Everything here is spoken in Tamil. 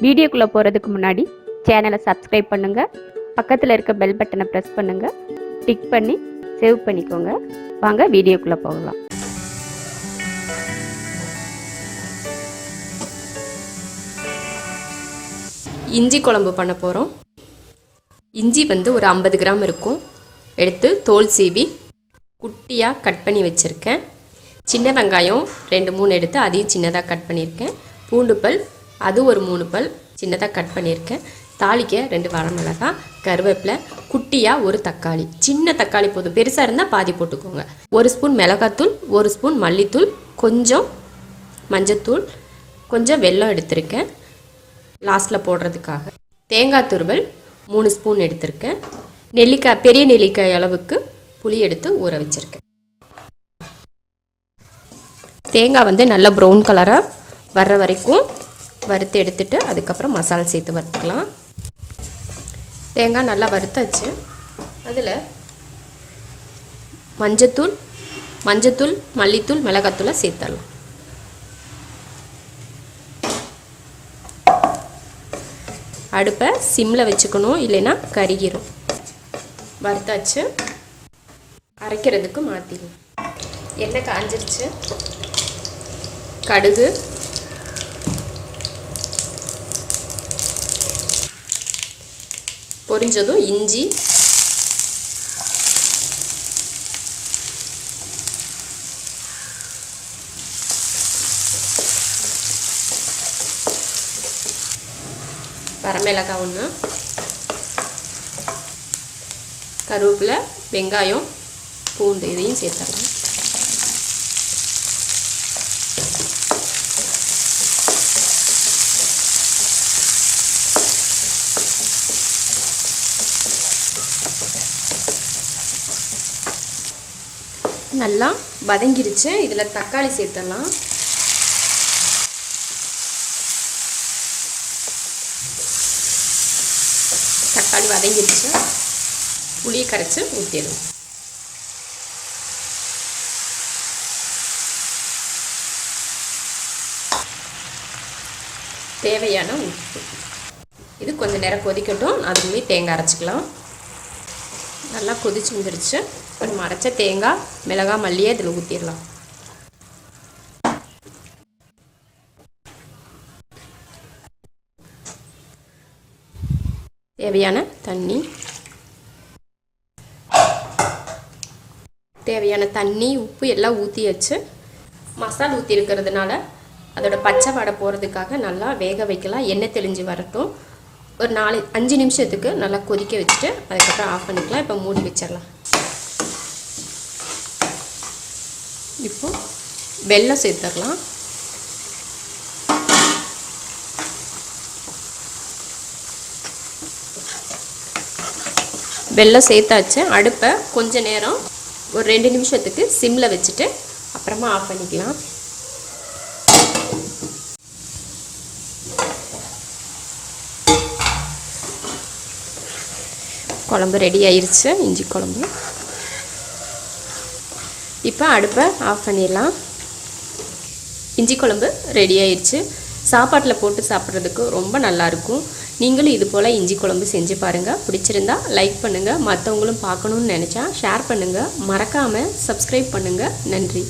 வீடியோக்குள்ளே போகிறதுக்கு முன்னாடி சேனலை சப்ஸ்கிரைப் பண்ணுங்கள், பக்கத்தில் இருக்க பெல் பட்டனை ப்ரெஸ் பண்ணுங்கள், டிக் பண்ணி சேவ் பண்ணிக்கோங்க. வாங்க வீடியோக்குள்ளே போகலாம். இஞ்சி குழம்பு பண்ண போகிறோம். இஞ்சி ஒரு 50 கிராம் இருக்கும். எடுத்து தோல் சீவி குட்டியாக கட் பண்ணி வச்சுருக்கேன். சின்ன வெங்காயம் 2-3 எடுத்து அதையும் சின்னதாக கட் பண்ணியிருக்கேன். பூண்டு பல் அது ஒரு 3 பல் சின்னதாக கட் பண்ணியிருக்கேன். தாளிக்க 2 வரமிளகாய், கருவேப்பிலை, குட்டியாக ஒரு தக்காளி. சின்ன தக்காளி போதும், பெருசாக இருந்தால் பாதி போட்டுக்கோங்க. 1 ஸ்பூன் மிளகாத்தூள், 1 ஸ்பூன் மல்லித்தூள், கொஞ்சம் மஞ்சத்தூள், கொஞ்சம் வெல்லம் எடுத்திருக்கேன் லாஸ்ட்டில் போடுறதுக்காக. தேங்காய் துருவல் 3 ஸ்பூன் எடுத்திருக்கேன். நெல்லிக்காய், பெரிய நெல்லிக்காய் அளவுக்கு புளி எடுத்து ஊற வச்சுருக்கேன். தேங்காய் நல்லா ப்ரௌன் கலராக வர்ற வரைக்கும் வறுத்து எடுத்துட்டு அதுக்கப்புறம் மசாலா சேர்த்து வறுத்துக்கலாம். தேங்காய் நல்லா வறுத்தாச்சு. அதில் மஞ்சத்தூள், மல்லித்தூள், மிளகாத்தூளை சேர்த்துடலாம். அடுப்பை சிம்மில் வச்சுக்கணும், இல்லைன்னா கருகிரும். வறுத்தாச்சு, அரைக்கிறதுக்கு மாற்றிடலாம். எண்ணெய் காஞ்சிருச்சு. கடுகு, பொரிஞ்சதும் இஞ்சி, வரமிளகாய் 1, கருவேப்பிலை, வெங்காயம், பூண்டு இதையும் சேர்த்துடலாம். நல்லா வதங்கிருச்சு. இதில் தக்காளி சேர்த்துடலாம். தக்காளி வதங்கிருச்சு. புளியை கரைச்சி ஊற்றிடும். தேவையான உப்பு. இது கொஞ்சம் நேரம் கொதிக்கட்டும். அதுக்குமே தேங்காய் அரைச்சிக்கலாம். நல்லா கொதிச்சு வந்துருச்சு. நம்ம அரைச்ச தேங்காய், மிளகாய், மல்லியை இதில் ஊற்றிடலாம். தேவையான தண்ணி, உப்பு எல்லாம் ஊற்றியாச்சு. மசாலா ஊற்றி இருக்கிறதுனால அதோட பச்சை வாடை போகிறதுக்காக நல்லா வேக வைக்கலாம். எண்ணெய் தெளிஞ்சு வரட்டும். ஒரு 4-5 நிமிஷத்துக்கு நல்லா கொதிக்க வச்சுட்டு அதுக்கப்புறம் ஆஃப் பண்ணிக்கலாம். இப்போ மூடி வச்சிடலாம். இப்போ வெல்லம் சேர்த்துடலாம். வெல்லம் சேர்த்தாச்சு. அடுப்பை கொஞ்ச நேரம் ஒரு 2 நிமிஷத்துக்கு சிம்மில் வச்சுட்டு அப்புறமா ஆஃப் பண்ணிக்கலாம். குழம்பு ரெடி ஆயிடுச்சு, இஞ்சி குழம்பு. இப்போ அடுப்பை ஆஃப் பண்ணிடலாம். இஞ்சி குழம்பு ரெடி ஆயிடுச்சு. சாப்பாட்டில் போட்டு சாப்பிட்றதுக்கு ரொம்ப நல்லாயிருக்கும். நீங்களும் இது போல் இஞ்சி குழம்பு செஞ்சு பாருங்கள். பிடிச்சிருந்தா லைக் பண்ணுங்கள். மற்றவங்களும் பார்க்கணுன்னு நினச்சா ஷேர் பண்ணுங்கள். மறக்காமல் சப்ஸ்கிரைப் பண்ணுங்கள். நன்றி.